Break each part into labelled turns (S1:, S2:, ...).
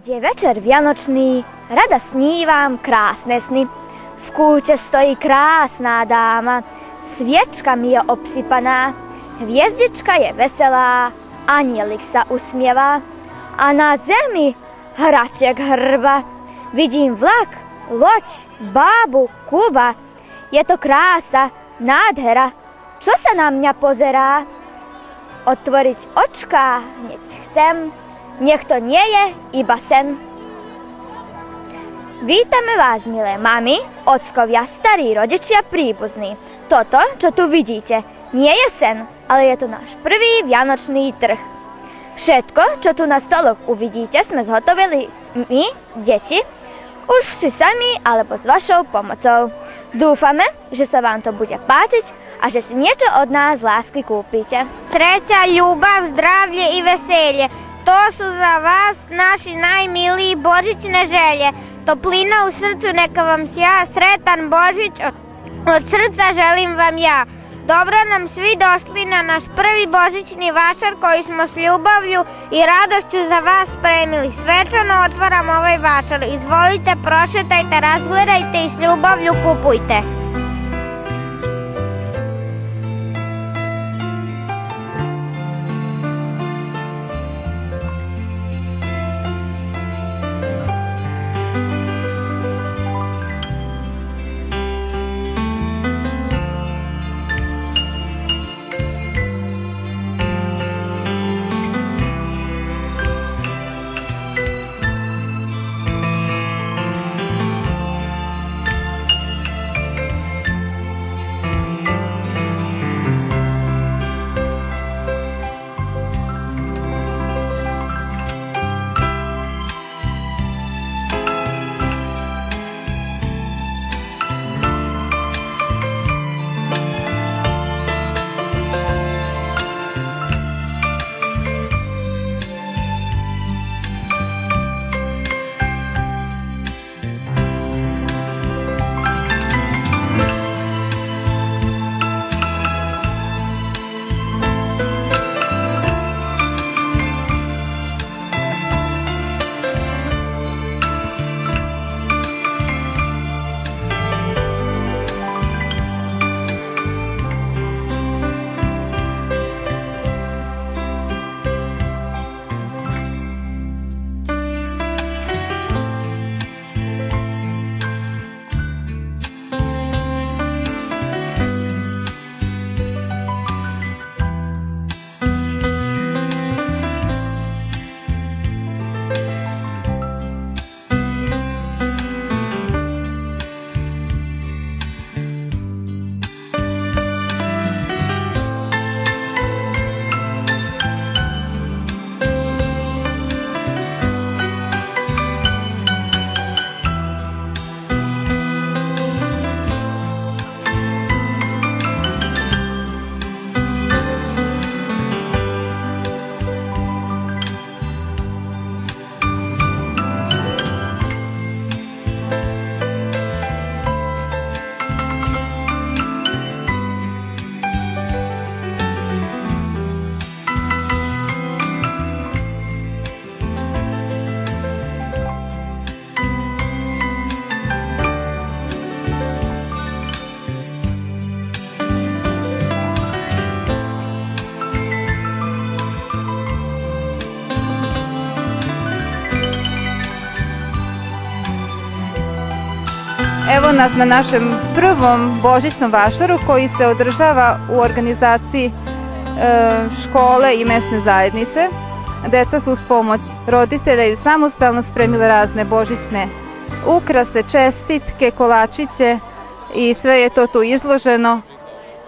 S1: Keď je večer vianočný, rada snívam krásne sny. V kúte stojí krásná dáma, sviečkami je obsypaná, hviezdička je veselá, anielik sa usmieva a na zemi hraček hrba. Vidím vlak, loď, bábu, Kuba. Je to krása, nádhera, čo sa na mňa pozerá? Otvoriť očká hneď chcem, nech to nie je iba sen. Vítame vás, milé mami, ockovia, starí rodičia, príbuzní. Toto, čo tu vidíte, nie je sen, ale je to náš prvý vianočný trh. Všetko, čo tu na stoloch uvidíte, sme zhotovili my, deti, už či sami, alebo s vašou pomocou. Dúfame, že sa vám to bude páčiť a že si niečo od nás z lásky kúpite.
S2: Sreća, ľúbav, zdravlje i veselje. To su za vas naši najmiliji božićne želje. Toplina u srcu neka vam sja, sretan Božić od srca želim vam ja. Dobro nam svi došli na naš prvi božićni vašar koji smo s ljubavlju i radošću za vas spremili. Svečano otvaram ovaj vašar. Izvolite, prošetajte, razgledajte i s ljubavlju kupujte.
S3: Evo nas na našem prvom božićnom vašaru koji se održava u organizaciji škole i mesne zajednice. Deca su uz pomoć roditelja i samostalno spremile razne božićne ukrase, čestitke, kolačiće i sve je to tu izloženo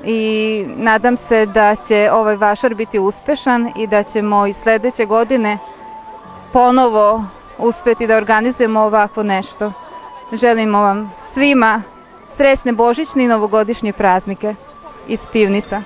S3: i nadam se da će ovaj vašar biti uspešan i da ćemo i sledeće godine ponovo uspeti da organizujemo ovako nešto. Želimo vam svima srećne božićne i novogodišnje praznike iz Pivnica.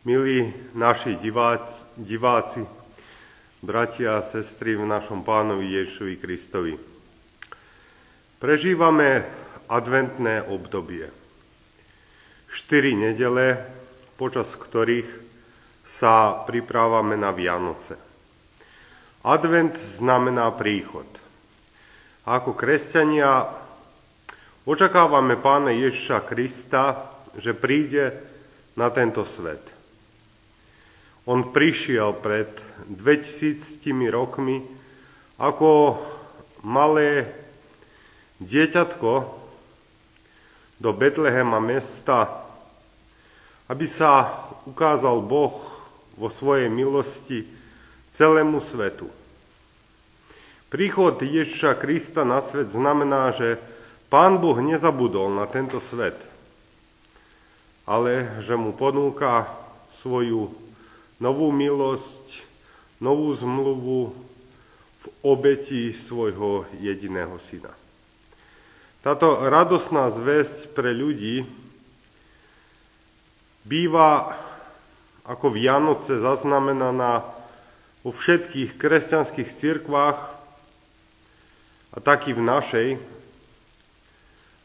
S4: Milí naši diváci, bratia a sestry v našom Pánovi Ježišovi Kristovi. Prežívame adventné obdobie. 4 nedele, počas ktorých sa pripravame na Vianoce. Advent znamená príchod. A ako kresťania očakávame Pána Ježiša Krista, že príde na tento svet. On prišiel pred 2000 rokmi ako malé dieťatko do Betlehema mesta, aby sa ukázal Boh vo svojej milosti celému svetu. Príchod Ježiša Krista na svet znamená, že Pán Boh nezabudol na tento svet, ale že mu ponúka svoju novú milosť, novú zmluvu v obeti svojho jediného syna. Táto radosná zvesť pre ľudí býva ako Vianoce zaznamenaná vo všetkých kresťanských cirkvách a taký v našej,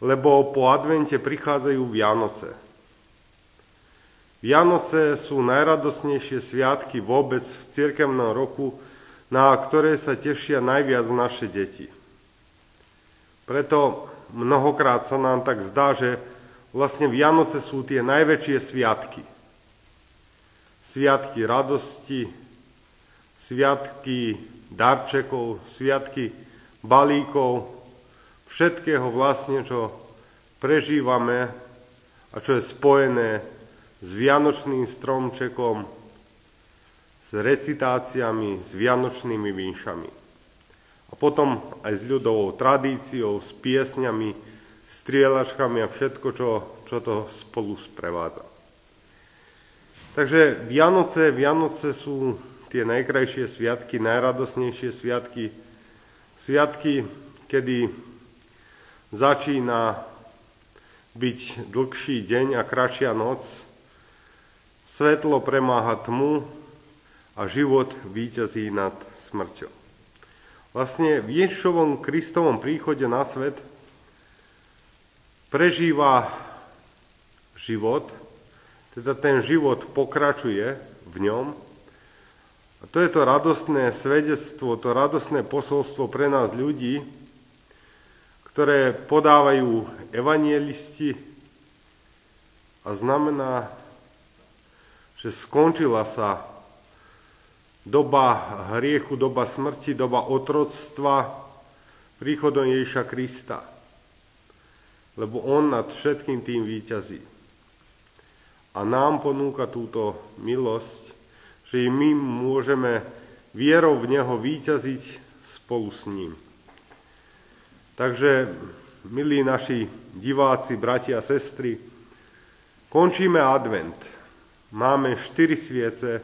S4: lebo po advente prichádzajú Vianoce. Vianoce sú najradosnejšie sviatky vôbec v cirkevnom roku, na ktoré sa tešia najviac naše deti. Preto mnohokrát sa nám tak zdá, že vlastne Vianoce sú tie najväčšie sviatky. Sviatky radosti, sviatky darčekov, sviatky balíkov, všetkého vlastne, čo prežívame a čo je spojené s vianočným stromčekom, s recitáciami, s vianočnými vinšami. A potom aj s ľudovou tradíciou, s piesňami, strieľačkami a všetko, čo to spolu sprevádza. Takže Vianoce sú tie najkrajšie sviatky, najradosnejšie sviatky, kedy začína byť dlhší deň a kratšia noc, svetlo premáha tmu a život víťazí nad smrťou. Vlastne v Ježišovom Kristovom príchode na svet prežíva život, teda ten život pokračuje v ňom. A to je to radostné svedectvo, to radostné posolstvo pre nás ľudí, ktoré podávajú evangelisti a znamená, že skončila sa doba hriechu, doba smrti, doba otroctva príchodom Ježiša Krista. Lebo on nad všetkým tým víťazí. A nám ponúka túto milosť, že i my môžeme vierou v neho víťaziť spolu s ním. Takže, milí naši diváci, bratia a sestry, končíme advent. Máme 4 sviece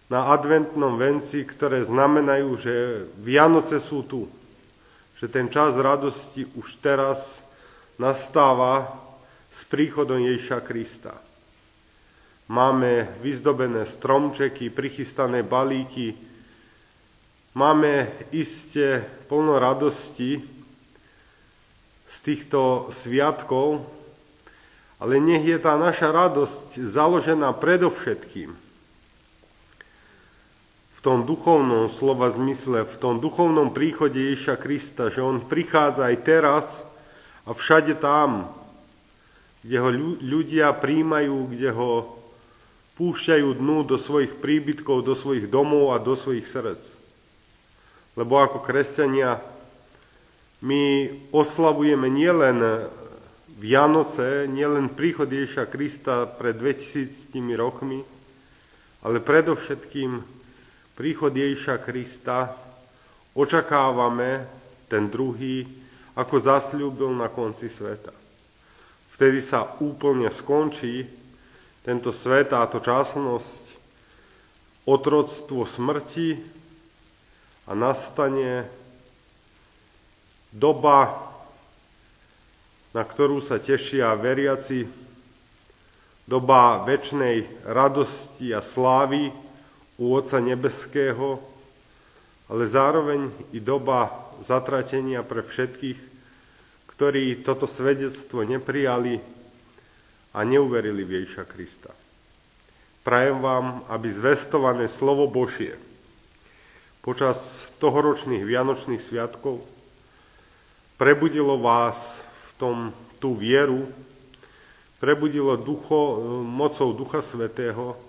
S4: na adventnom venci, ktoré znamenajú, že Vianoce sú tu. Že ten čas radosti už teraz nastáva s príchodom Ježiša Krista. Máme vyzdobené stromčeky, prichystané balíky. Máme iste plno radosti z týchto sviatkov, ale nech je tá naša radosť založená predovšetkým v tom duchovnom slova zmysle, v tom duchovnom príchode Ježiša Krista, že on prichádza aj teraz a všade tam, kde ho ľudia príjmajú, kde ho púšťajú dnu do svojich príbytkov, do svojich domov a do svojich srdc. Lebo ako kresťania my oslavujeme nielen Vianoce, nielen príchod Ježiša Krista pred 2000 rokmi, ale predovšetkým príchod Ježiša Krista očakávame ten druhý, ako zasľúbil na konci sveta. Vtedy sa úplne skončí tento svet, táto časnosť, otroctvo smrti a nastane doba, na ktorú sa tešia veriaci, doba večnej radosti a slávy u Otca nebeského, ale zároveň i doba zatratenia pre všetkých, ktorí toto svedectvo neprijali a neuverili v Ježiša Krista. Prajem vám, aby zvestované slovo Božie počas tohoročných vianočných sviatkov prebudilo vás v tom tú vieru, prebudilo mocou Ducha Svätého,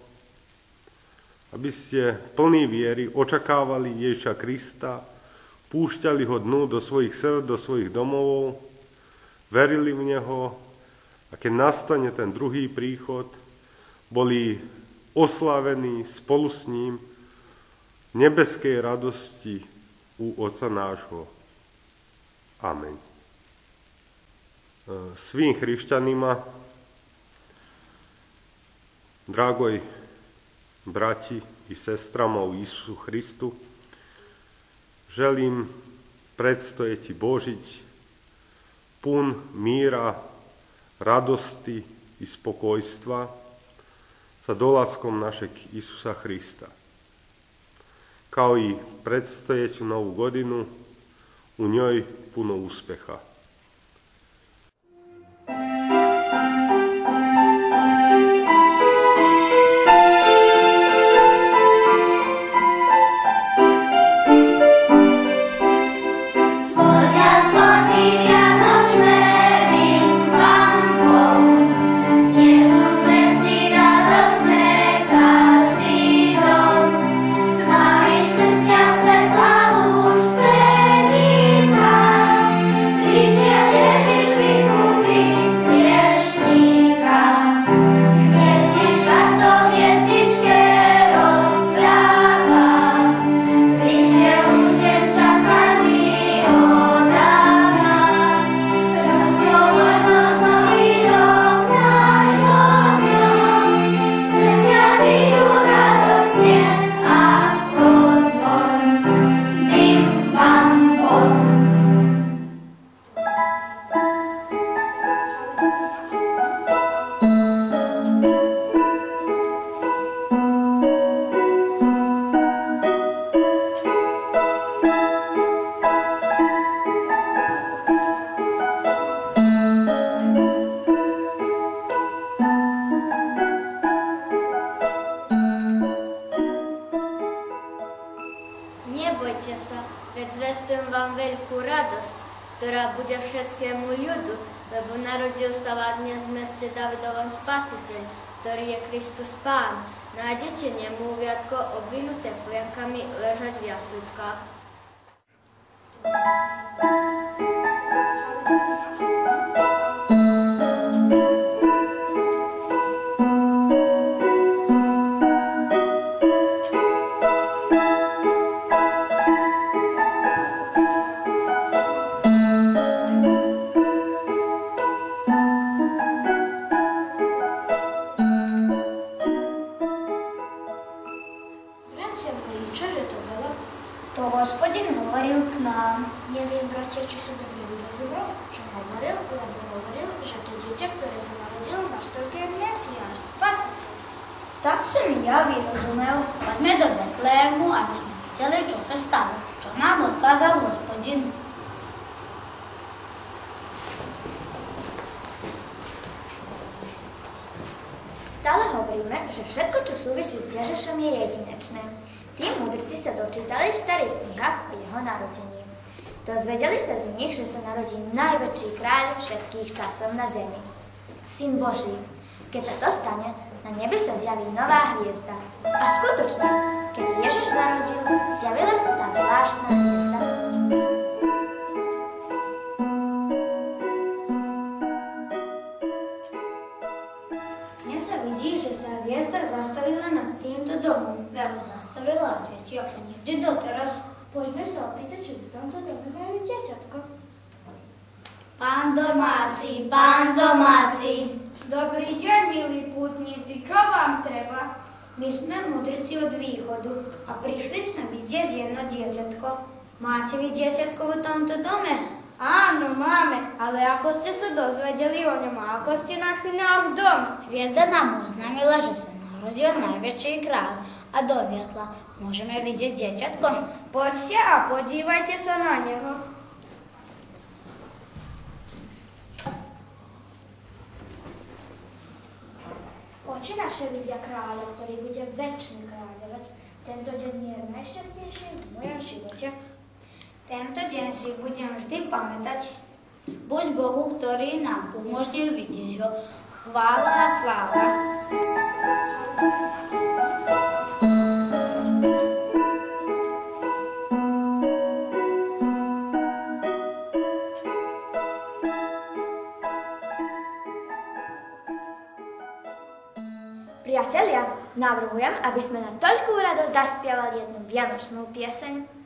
S4: aby ste plní viery očakávali Ježiša Krista, púšťali ho dnu do svojich srdc, do svojich domovov, verili v Neho a keď nastane ten druhý príchod, boli oslávení spolu s ním v nebeskej radosti u Otca nášho. Amen. Svým hrišťanima, dragoj brati i sestrama u Isusu Hristu, želim predstojeti Božić pun mira, radosti i spokojstva sa dolaskom našeg Isusa Hrista. Kao i predstojeću novu godinu, u njoj puno uspeha.
S5: Nebojte sa, veď zvestujem vám veľkú radosť, ktorá bude všetkému ľudu, lebo narodil sa vám dnes v meste Davidovom Spasiteľ, ktorý je Kristus Pán. Nájdete nemu viatko obvinuté plienkami ležať v jasličkách.
S6: Čože to bolo? To Hospodin hovoril k nám.
S5: Neviem, bratia, či som dobre vyrozumel, čo hovoril, lebo hovoril, že to dieťa, ktoré sa narodilo v maštalke, je Mesiáš, Spasiteľ.
S6: Tak som ja vyrozumel. Poďme do Betlému, aby sme videli, čo sa stalo, čo nám odkázal Hospodin.
S1: Stále hovoríme, že všetko, čo súvisí s Ježišom, je jedinečné. Tí múdrci sa dočítali v starých knihách o jeho narodení. Dozvedeli sa z nich, že sa narodí najväčší kráľ všetkých časov na zemi. Syn Boží. Keď sa to stane, na nebi sa zjaví nová hviezda. A skutočne, keď sa Ježiš narodil, zjavila sa tá zvláštna hviezda.
S6: Mne sa vidí, že sa hviezda zastavila nad týmto domom. Veru zastavila a svieti ako nikdy doteraz.
S5: Poďme sa opýtať, či v tomto dome majú dieťatko.
S6: Pán domáci, pán domáci.
S2: Dobrý deň, milí pútnici, čo vám treba?
S6: My sme mudrci od východu a prišli sme vidieť jedno dieťatko. Máte vy dieťatko v tomto dome? Áno, máme, ale ako ste sa dozvedeli o ňom a ako ste našli náš dom?
S7: Hviezda nám oznámila, že sa narodil najväčší kráľ a doviedla. Môžeme vidieť dieťatko?
S6: Poďte a podívajte sa na neho.
S1: Oči naše vidia kráľa, ktorý bude večný kráľovec. Tento deň je najšťastnejší v mojom živote.
S7: Tento deň si budem vždy pamätať. Buď Bohu, ktorý nám umožnil vidieť ho. Chvála a sláva.
S1: Priatelia, navrhujem, aby sme na toľkú radosť zaspievali jednu vianočnú pieseň.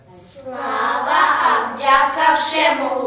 S7: Sláva a vďaka všemu